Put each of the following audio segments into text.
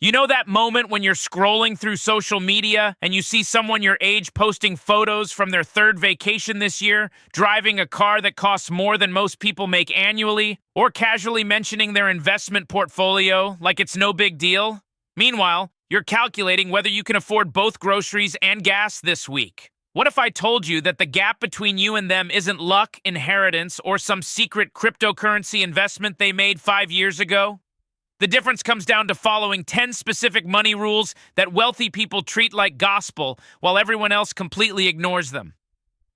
You know that moment when you're scrolling through social media and you see someone your age posting photos from their third vacation this year, driving a car that costs more than most people make annually, or casually mentioning their investment portfolio like it's no big deal? Meanwhile, you're calculating whether you can afford both groceries and gas this week. What if I told you that the gap between you and them isn't luck, inheritance, or some secret cryptocurrency investment they made 5 years ago? The difference comes down to following 10 specific money rules that wealthy people treat like gospel while everyone else completely ignores them.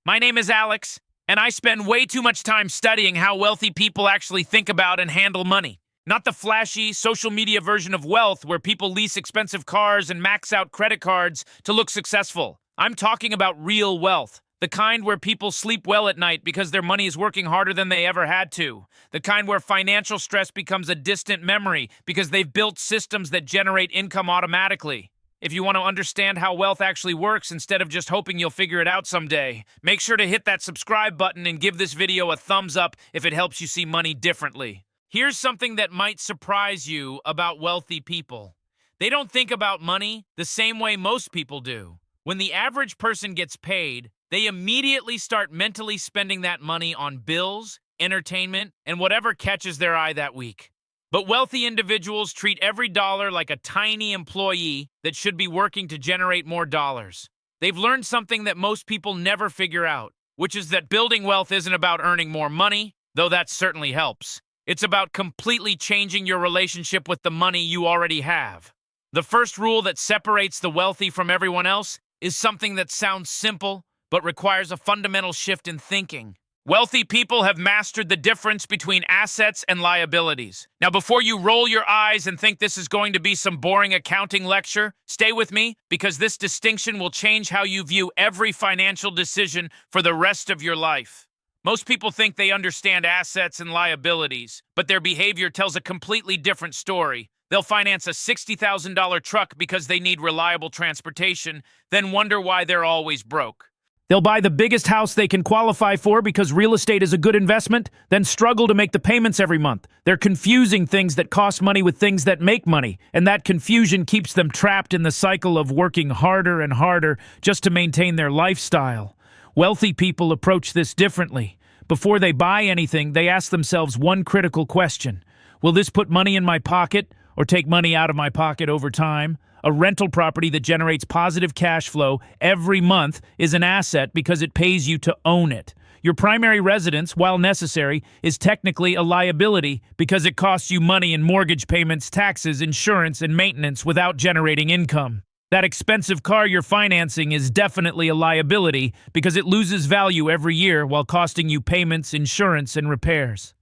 My name is Alex, and I spend way too much time studying how wealthy people actually think about and handle money. Not the flashy social media version of wealth where people lease expensive cars and max out credit cards to look successful. I'm talking about real wealth. The kind where people sleep well at night because their money is working harder than they ever had to. The kind where financial stress becomes a distant memory because they've built systems that generate income automatically. If you want to understand how wealth actually works instead of just hoping you'll figure it out someday, make sure to hit that subscribe button and give this video a thumbs up if it helps you see money differently. Here's something that might surprise you about wealthy people. They don't think about money the same way most people do. When the average person gets paid, they immediately start mentally spending that money on bills, entertainment, and whatever catches their eye that week. But wealthy individuals treat every dollar like a tiny employee that should be working to generate more dollars. They've learned something that most people never figure out, which is that building wealth isn't about earning more money, though that certainly helps. It's about completely changing your relationship with the money you already have. The first rule that separates the wealthy from everyone else is something that sounds simple, but requires a fundamental shift in thinking. Wealthy people have mastered the difference between assets and liabilities. Now, before you roll your eyes and think this is going to be some boring accounting lecture, stay with me, because this distinction will change how you view every financial decision for the rest of your life. Most people think they understand assets and liabilities, but their behavior tells a completely different story. They'll finance a $60,000 truck because they need reliable transportation, then wonder why they're always broke. They'll buy the biggest house they can qualify for because real estate is a good investment, then struggle to make the payments every month. They're confusing things that cost money with things that make money, and that confusion keeps them trapped in the cycle of working harder and harder just to maintain their lifestyle. Wealthy people approach this differently. Before they buy anything, they ask themselves one critical question. Will this put money in my pocket or take money out of my pocket over time? A rental property that generates positive cash flow every month is an asset because it pays you to own it. Your primary residence, while necessary, is technically a liability because it costs you money in mortgage payments, taxes, insurance, and maintenance without generating income. That expensive car you're financing is definitely a liability because it loses value every year while costing you payments, insurance, and repairs.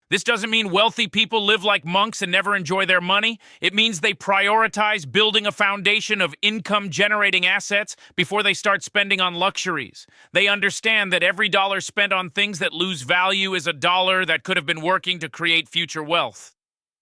This doesn't mean wealthy people live like monks and never enjoy their money. It means they prioritize building a foundation of income-generating assets before they start spending on luxuries. They understand that every dollar spent on things that lose value is a dollar that could have been working to create future wealth.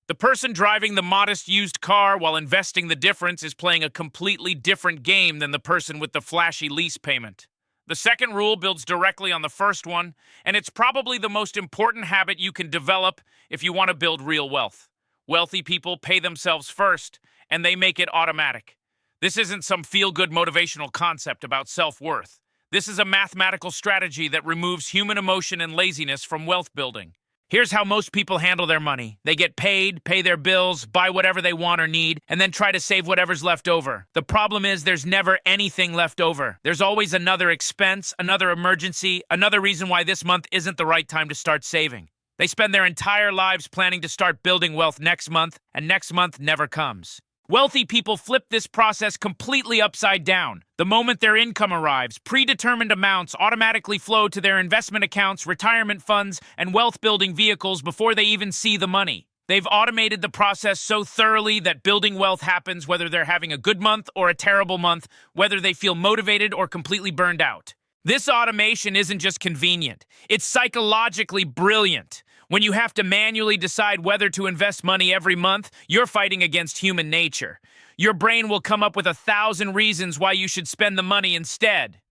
The person driving the modest used car while investing the difference is playing a completely different game than the person with the flashy lease payment. The second rule builds directly on the first one, and it's probably the most important habit you can develop if you want to build real wealth. Wealthy people pay themselves first, and they make it automatic. This isn't some feel-good motivational concept about self-worth. This is a mathematical strategy that removes human emotion and laziness from wealth building. Here's how most people handle their money. They get paid, pay their bills, buy whatever they want or need, and then try to save whatever's left over. The problem is there's never anything left over. There's always another expense, another emergency, another reason why this month isn't the right time to start saving. They spend their entire lives planning to start building wealth next month, and next month never comes. Wealthy people flip this process completely upside down. The moment their income arrives, predetermined amounts automatically flow to their investment accounts, retirement funds, and wealth-building vehicles before they even see the money. They've automated the process so thoroughly that building wealth happens whether they're having a good month or a terrible month, whether they feel motivated or completely burned out. This automation isn't just convenient, it's psychologically brilliant. When you have to manually decide whether to invest money every month, you're fighting against human nature. Your brain will come up with 1,000 reasons why you should spend the money instead.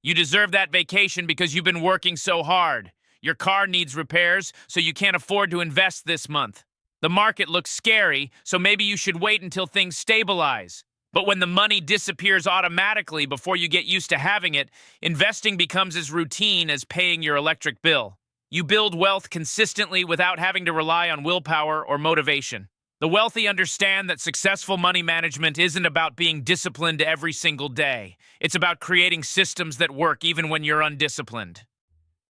You deserve that vacation because you've been working so hard. Your car needs repairs, so you can't afford to invest this month. The market looks scary, so maybe you should wait until things stabilize. But when the money disappears automatically before you get used to having it, investing becomes as routine as paying your electric bill. You build wealth consistently without having to rely on willpower or motivation. The wealthy understand that successful money management isn't about being disciplined every single day. It's about creating systems that work even when you're undisciplined.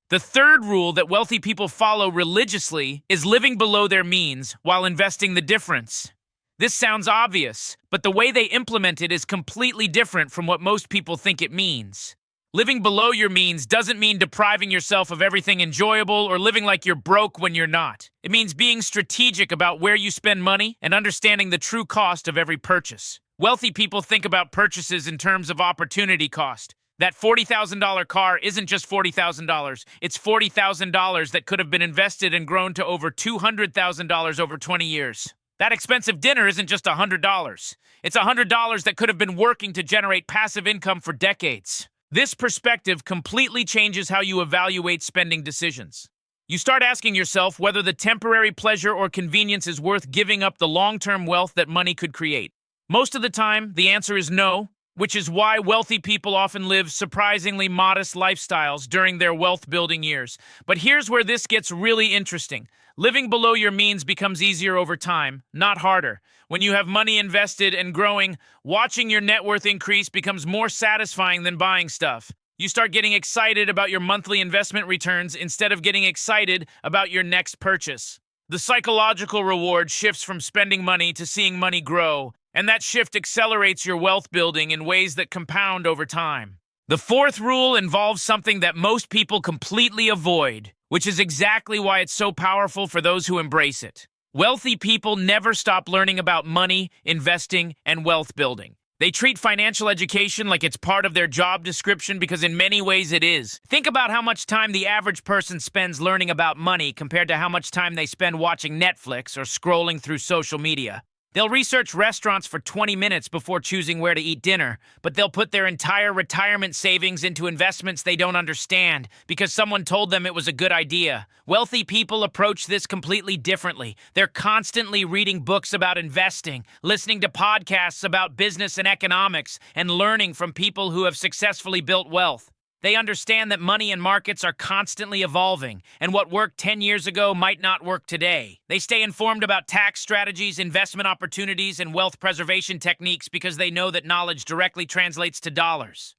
The third rule that wealthy people follow religiously is living below their means while investing the difference. This sounds obvious, but the way they implement it is completely different from what most people think it means. Living below your means doesn't mean depriving yourself of everything enjoyable or living like you're broke when you're not. It means being strategic about where you spend money and understanding the true cost of every purchase. Wealthy people think about purchases in terms of opportunity cost. That $40,000 car isn't just $40,000. It's $40,000 that could have been invested and grown to over $200,000 over 20 years. That expensive dinner isn't just $100. It's $100 that could have been working to generate passive income for decades. This perspective completely changes how you evaluate spending decisions. You start asking yourself whether the temporary pleasure or convenience is worth giving up the long-term wealth that money could create. Most of the time, the answer is no, which is why wealthy people often live surprisingly modest lifestyles during their wealth-building years. But here's where this gets really interesting. Living below your means becomes easier over time, not harder. When you have money invested and growing, watching your net worth increase becomes more satisfying than buying stuff. You start getting excited about your monthly investment returns instead of getting excited about your next purchase. The psychological reward shifts from spending money to seeing money grow, and that shift accelerates your wealth building in ways that compound over time. The fourth rule involves something that most people completely avoid, which is exactly why it's so powerful for those who embrace it. Wealthy people never stop learning about money, investing, and wealth building. They treat financial education like it's part of their job description because in many ways it is. Think about how much time the average person spends learning about money compared to how much time they spend watching Netflix or scrolling through social media. They'll research restaurants for 20 minutes before choosing where to eat dinner, but they'll put their entire retirement savings into investments they don't understand because someone told them it was a good idea. Wealthy people approach this completely differently. They're constantly reading books about investing, listening to podcasts about business and economics, and learning from people who have successfully built wealth. They understand that money and markets are constantly evolving, and what worked 10 years ago might not work today. They stay informed about tax strategies, investment opportunities, and wealth preservation techniques because they know that knowledge directly translates to dollars.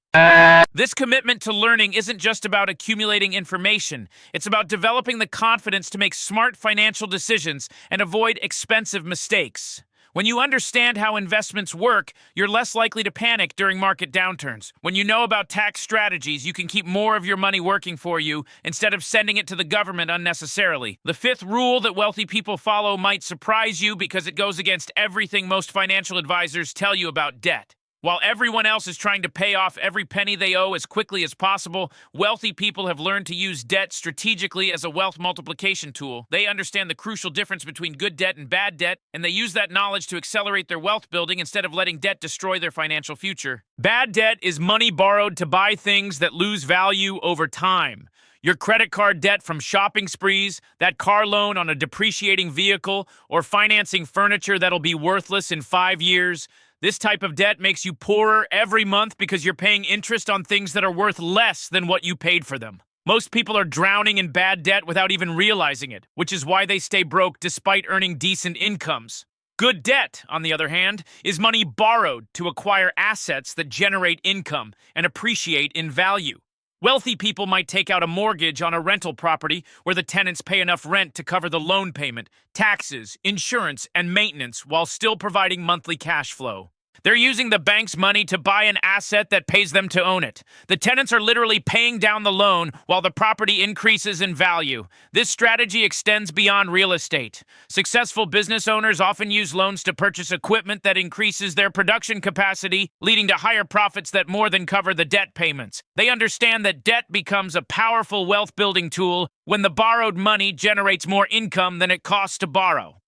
This commitment to learning isn't just about accumulating information. It's about developing the confidence to make smart financial decisions and avoid expensive mistakes. When you understand how investments work, you're less likely to panic during market downturns. When you know about tax strategies, you can keep more of your money working for you instead of sending it to the government unnecessarily. The fifth rule that wealthy people follow might surprise you because it goes against everything most financial advisors tell you about debt. While everyone else is trying to pay off every penny they owe as quickly as possible, wealthy people have learned to use debt strategically as a wealth multiplication tool. They understand the crucial difference between good debt and bad debt, and they use that knowledge to accelerate their wealth building instead of letting debt destroy their financial future. Bad debt is money borrowed to buy things that lose value over time. Your credit card debt from shopping sprees, that car loan on a depreciating vehicle, or financing furniture that'll be worthless in 5 years. This type of debt makes you poorer every month because you're paying interest on things that are worth less than what you paid for them. Most people are drowning in bad debt without even realizing it, which is why they stay broke despite earning decent incomes. Good debt, on the other hand, is money borrowed to acquire assets that generate income and appreciate in value. Wealthy people might take out a mortgage on a rental property where the tenants pay enough rent to cover the loan payment, taxes, insurance, and maintenance while still providing monthly cash flow. They're using the bank's money to buy an asset that pays them to own it. The tenants are literally paying down the loan while the property increases in value. This strategy extends beyond real estate. Successful business owners often use loans to purchase equipment that increases their production capacity, leading to higher profits that more than cover the debt payments. They understand that debt becomes a powerful wealth-building tool when the borrowed money generates more income than it costs to borrow.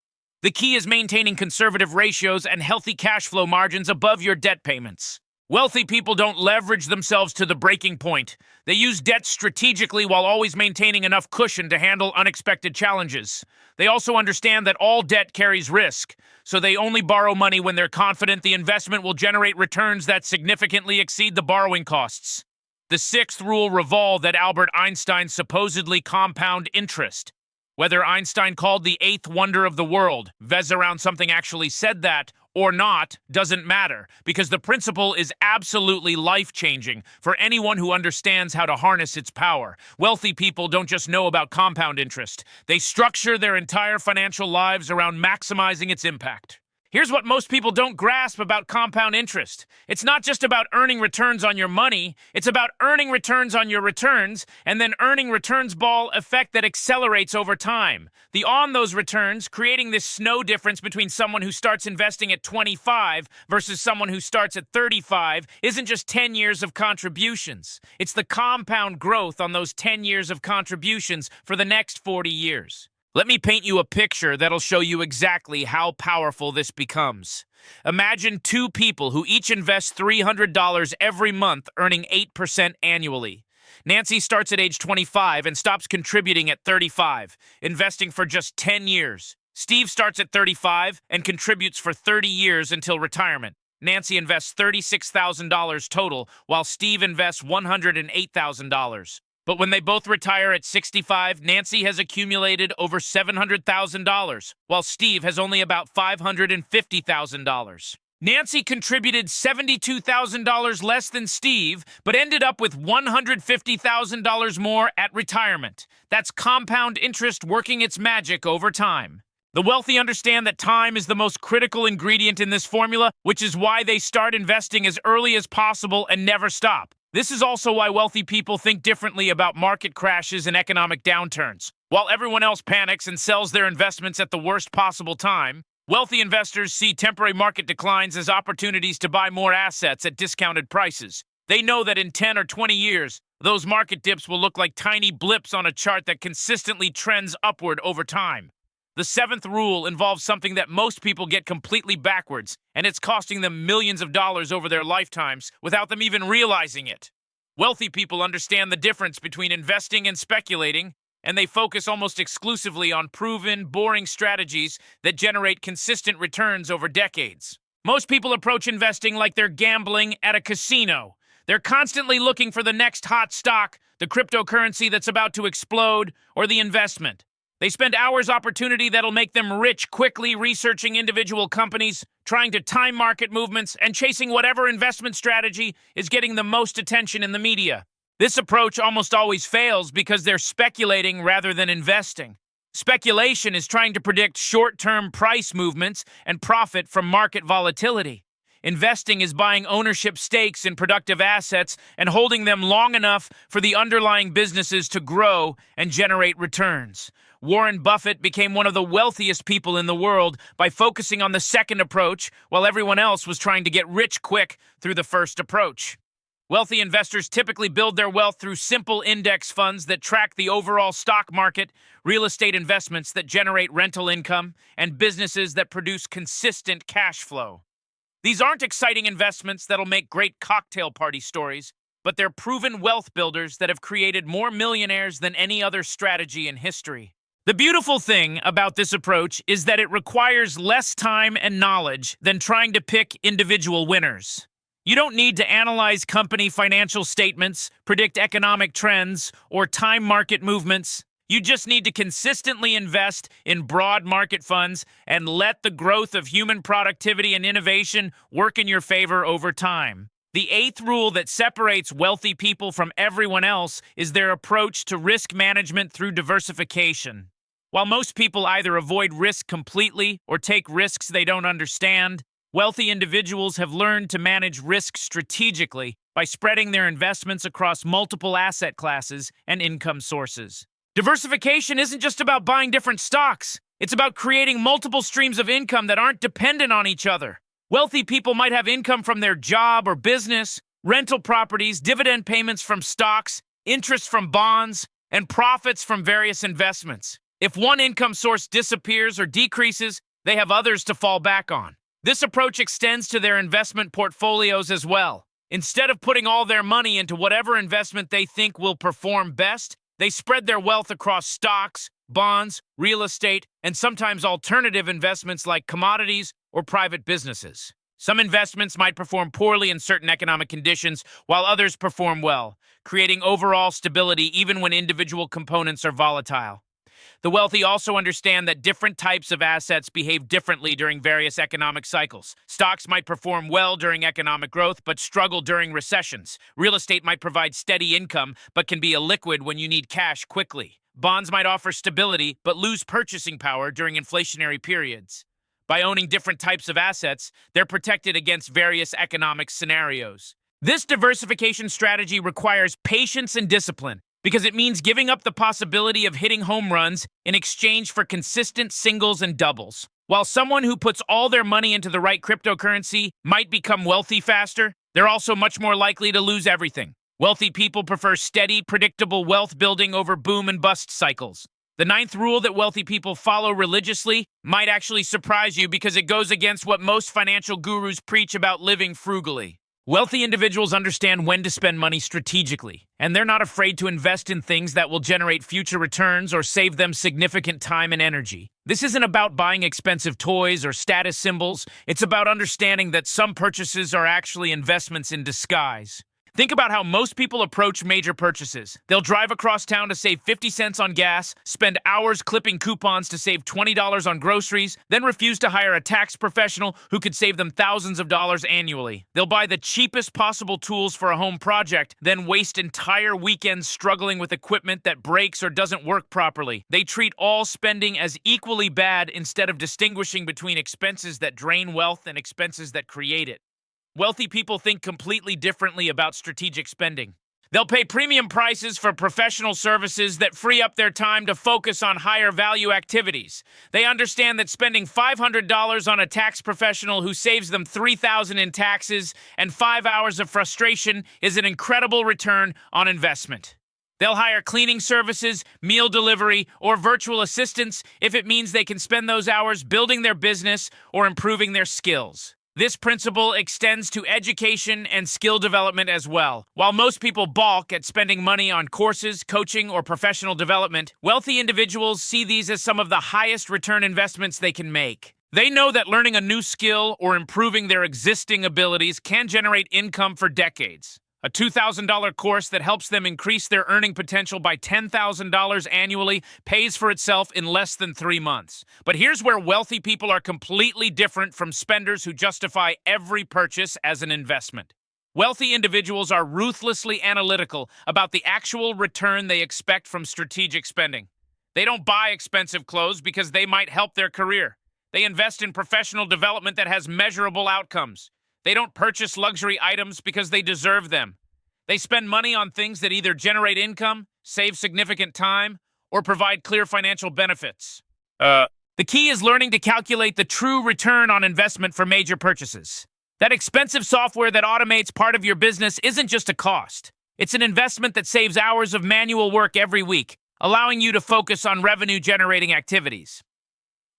The key is maintaining conservative ratios and healthy cash flow margins above your debt payments. Wealthy people don't leverage themselves to the breaking point. They use debt strategically while always maintaining enough cushion to handle unexpected challenges. They also understand that all debt carries risk, so they only borrow money when they're confident the investment will generate returns that significantly exceed the borrowing costs. The sixth rule revolved at Albert Einstein's supposedly compound interest. Whether Einstein called the eighth wonder of the world, Vez around something actually said that, or not, doesn't matter, because the principle is absolutely life-changing for anyone who understands how to harness its power. Wealthy people don't just know about compound interest. They structure their entire financial lives around maximizing its impact. Here's what most people don't grasp about compound interest. It's not just about earning returns on your money, it's about earning returns on your returns, and then earning returns ball effect that accelerates over time. The on those returns, creating this snow difference between someone who starts investing at 25 versus someone who starts at 35, isn't just 10 years of contributions. It's the compound growth on those 10 years of contributions for the next 40 years. Let me paint you a picture that'll show you exactly how powerful this becomes. Imagine two people who each invest $300 every month, earning 8% annually. Nancy starts at age 25 and stops contributing at 35, investing for just 10 years. Steve starts at 35 and contributes for 30 years until retirement. Nancy invests $36,000 total, while Steve invests $108,000. But when they both retire at 65, Nancy has accumulated over $700,000, while Steve has only about $550,000. Nancy contributed $72,000 less than Steve, but ended up with $150,000 more at retirement. That's compound interest working its magic over time. The wealthy understand that time is the most critical ingredient in this formula, which is why they start investing as early as possible and never stop. This is also why wealthy people think differently about market crashes and economic downturns. While everyone else panics and sells their investments at the worst possible time, wealthy investors see temporary market declines as opportunities to buy more assets at discounted prices. They know that in 10 or 20 years, those market dips will look like tiny blips on a chart that consistently trends upward over time. The seventh rule involves something that most people get completely backwards, and it's costing them millions of dollars over their lifetimes without them even realizing it. Wealthy people understand the difference between investing and speculating, and they focus almost exclusively on proven, boring strategies that generate consistent returns over decades. Most people approach investing like they're gambling at a casino. They're constantly looking for the next hot stock, the cryptocurrency that's about to explode, or the investment. They spend hours opportunity that'll make them rich quickly researching individual companies, trying to time market movements, and chasing whatever investment strategy is getting the most attention in the media. This approach almost always fails because they're speculating rather than investing. Speculation is trying to predict short-term price movements and profit from market volatility. Investing is buying ownership stakes in productive assets and holding them long enough for the underlying businesses to grow and generate returns. Warren Buffett became one of the wealthiest people in the world by focusing on the second approach, while everyone else was trying to get rich quick through the first approach. Wealthy investors typically build their wealth through simple index funds that track the overall stock market, real estate investments that generate rental income, and businesses that produce consistent cash flow. These aren't exciting investments that'll make great cocktail party stories, but they're proven wealth builders that have created more millionaires than any other strategy in history. The beautiful thing about this approach is that it requires less time and knowledge than trying to pick individual winners. You don't need to analyze company financial statements, predict economic trends, or time market movements. You just need to consistently invest in broad market funds and let the growth of human productivity and innovation work in your favor over time. The eighth rule that separates wealthy people from everyone else is their approach to risk management through diversification. While most people either avoid risk completely or take risks they don't understand, wealthy individuals have learned to manage risk strategically by spreading their investments across multiple asset classes and income sources. Diversification isn't just about buying different stocks. It's about creating multiple streams of income that aren't dependent on each other. Wealthy people might have income from their job or business, rental properties, dividend payments from stocks, interest from bonds, and profits from various investments. If one income source disappears or decreases, they have others to fall back on. This approach extends to their investment portfolios as well. Instead of putting all their money into whatever investment they think will perform best, they spread their wealth across stocks, bonds, real estate, and sometimes alternative investments like commodities or private businesses. Some investments might perform poorly in certain economic conditions, while others perform well, creating overall stability even when individual components are volatile. The wealthy also understand that different types of assets behave differently during various economic cycles. Stocks might perform well during economic growth, but struggle during recessions. Real estate might provide steady income, but can be illiquid when you need cash quickly. Bonds might offer stability, but lose purchasing power during inflationary periods. By owning different types of assets, they're protected against various economic scenarios. This diversification strategy requires patience and discipline because it means giving up the possibility of hitting home runs in exchange for consistent singles and doubles. While someone who puts all their money into the right cryptocurrency might become wealthy faster, they're also much more likely to lose everything. Wealthy people prefer steady, predictable wealth building over boom and bust cycles. The ninth rule that wealthy people follow religiously might actually surprise you because it goes against what most financial gurus preach about living frugally. Wealthy individuals understand when to spend money strategically, and they're not afraid to invest in things that will generate future returns or save them significant time and energy. This isn't about buying expensive toys or status symbols. It's about understanding that some purchases are actually investments in disguise. Think about how most people approach major purchases. They'll drive across town to save 50 cents on gas, spend hours clipping coupons to save $20 on groceries, then refuse to hire a tax professional who could save them thousands of dollars annually. They'll buy the cheapest possible tools for a home project, then waste entire weekends struggling with equipment that breaks or doesn't work properly. They treat all spending as equally bad instead of distinguishing between expenses that drain wealth and expenses that create it. Wealthy people think completely differently about strategic spending. They'll pay premium prices for professional services that free up their time to focus on higher value activities. They understand that spending $500 on a tax professional who saves them $3,000 in taxes and 5 hours of frustration is an incredible return on investment. They'll hire cleaning services, meal delivery, or virtual assistants if it means they can spend those hours building their business or improving their skills. This principle extends to education and skill development as well. While most people balk at spending money on courses, coaching, or professional development, wealthy individuals see these as some of the highest return investments they can make. They know that learning a new skill or improving their existing abilities can generate income for decades. A $2,000 course that helps them increase their earning potential by $10,000 annually pays for itself in less than 3 months. But here's where wealthy people are completely different from spenders who justify every purchase as an investment. Wealthy individuals are ruthlessly analytical about the actual return they expect from strategic spending. They don't buy expensive clothes because they might help their career. They invest in professional development that has measurable outcomes. They don't purchase luxury items because they deserve them. They spend money on things that either generate income, save significant time, or provide clear financial benefits. The key is learning to calculate the true return on investment for major purchases. That expensive software that automates part of your business isn't just a cost. It's an investment that saves hours of manual work every week, allowing you to focus on revenue-generating activities.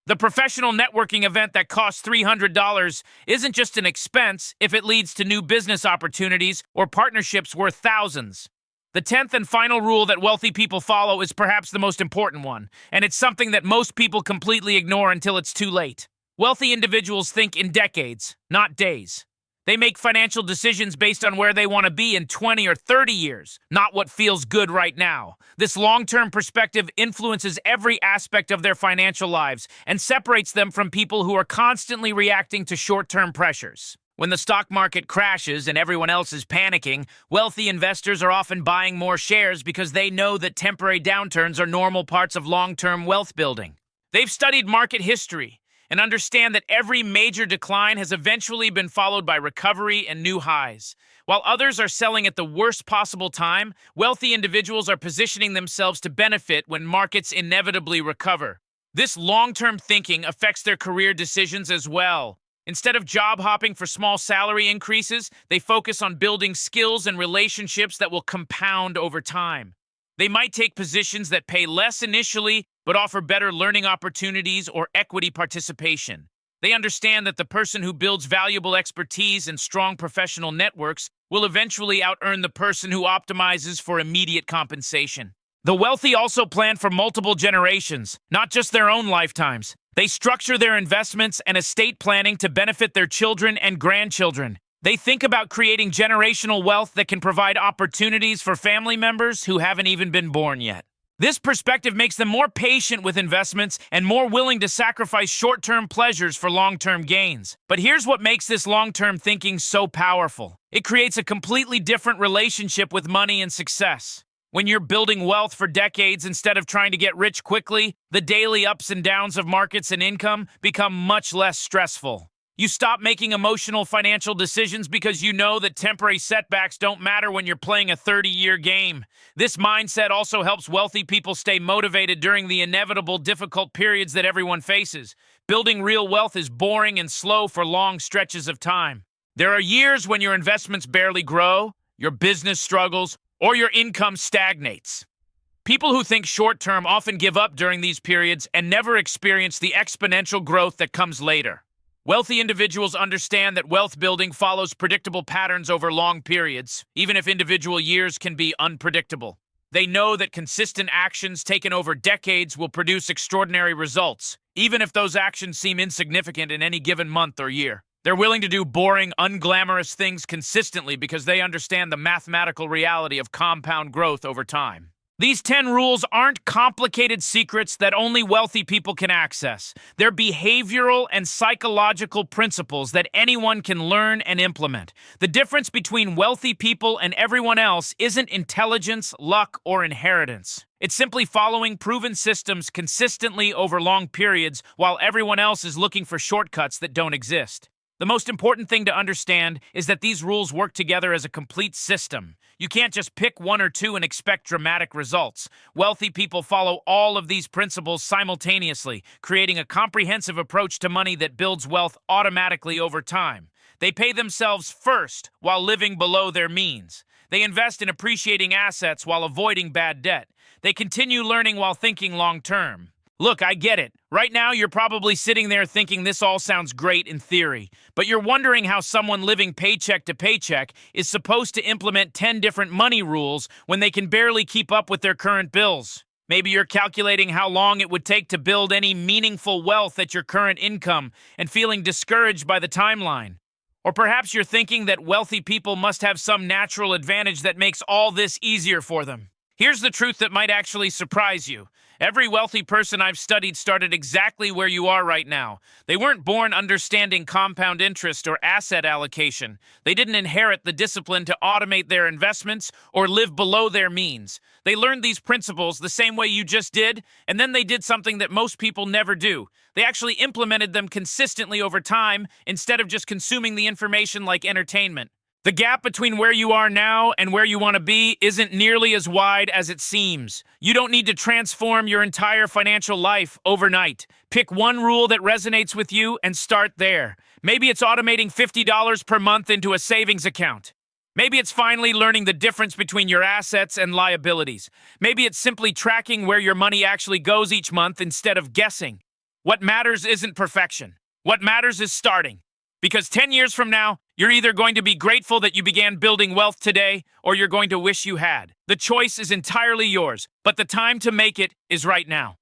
The professional networking event that costs $300 isn't just an expense if it leads to new business opportunities or partnerships worth thousands. The 10th and final rule that wealthy people follow is perhaps the most important one, and it's something that most people completely ignore until it's too late. Wealthy individuals think in decades, not days. They make financial decisions based on where they want to be in 20 or 30 years, not what feels good right now. This long-term perspective influences every aspect of their financial lives and separates them from people who are constantly reacting to short-term pressures. When the stock market crashes and everyone else is panicking, wealthy investors are often buying more shares because they know that temporary downturns are normal parts of long-term wealth building. They've studied market history and understand that every major decline has eventually been followed by recovery and new highs. While others are selling at the worst possible time, wealthy individuals are positioning themselves to benefit when markets inevitably recover. This long-term thinking affects their career decisions as well. Instead of job hopping for small salary increases, they focus on building skills and relationships that will compound over time. They might take positions that pay less initially, but offer better learning opportunities or equity participation. They understand that the person who builds valuable expertise and strong professional networks will eventually out-earn the person who optimizes for immediate compensation. The wealthy also plan for multiple generations, not just their own lifetimes. They structure their investments and estate planning to benefit their children and grandchildren. They think about creating generational wealth that can provide opportunities for family members who haven't even been born yet. This perspective makes them more patient with investments and more willing to sacrifice short-term pleasures for long-term gains. But here's what makes this long-term thinking so powerful. It creates a completely different relationship with money and success. When you're building wealth for decades instead of trying to get rich quickly, the daily ups and downs of markets and income become much less stressful. You stop making emotional financial decisions because you know that temporary setbacks don't matter when you're playing a 30-year game. This mindset also helps wealthy people stay motivated during the inevitable difficult periods that everyone faces. Building real wealth is boring and slow for long stretches of time. There are years when your investments barely grow, your business struggles, or your income stagnates. People who think short-term often give up during these periods and never experience the exponential growth that comes later. Wealthy individuals understand that wealth building follows predictable patterns over long periods, even if individual years can be unpredictable. They know that consistent actions taken over decades will produce extraordinary results, even if those actions seem insignificant in any given month or year. They're willing to do boring, unglamorous things consistently because they understand the mathematical reality of compound growth over time. These 10 rules aren't complicated secrets that only wealthy people can access. They're behavioral and psychological principles that anyone can learn and implement. The difference between wealthy people and everyone else isn't intelligence, luck, or inheritance. It's simply following proven systems consistently over long periods while everyone else is looking for shortcuts that don't exist. The most important thing to understand is that these rules work together as a complete system. You can't just pick one or two and expect dramatic results. Wealthy people follow all of these principles simultaneously, creating a comprehensive approach to money that builds wealth automatically over time. They pay themselves first while living below their means. They invest in appreciating assets while avoiding bad debt. They continue learning while thinking long-term. Look, I get it. Right now, you're probably sitting there thinking this all sounds great in theory, but you're wondering how someone living paycheck to paycheck is supposed to implement 10 different money rules when they can barely keep up with their current bills. Maybe you're calculating how long it would take to build any meaningful wealth at your current income and feeling discouraged by the timeline. Or perhaps you're thinking that wealthy people must have some natural advantage that makes all this easier for them. Here's the truth that might actually surprise you. Every wealthy person I've studied started exactly where you are right now. They weren't born understanding compound interest or asset allocation. They didn't inherit the discipline to automate their investments or live below their means. They learned these principles the same way you just did, and then they did something that most people never do. They actually implemented them consistently over time instead of just consuming the information like entertainment. The gap between where you are now and where you want to be isn't nearly as wide as it seems. You don't need to transform your entire financial life overnight. Pick one rule that resonates with you and start there. Maybe it's automating $50 per month into a savings account. Maybe it's finally learning the difference between your assets and liabilities. Maybe it's simply tracking where your money actually goes each month instead of guessing. What matters isn't perfection. What matters is starting. Because 10 years from now, you're either going to be grateful that you began building wealth today, or you're going to wish you had. The choice is entirely yours, but the time to make it is right now.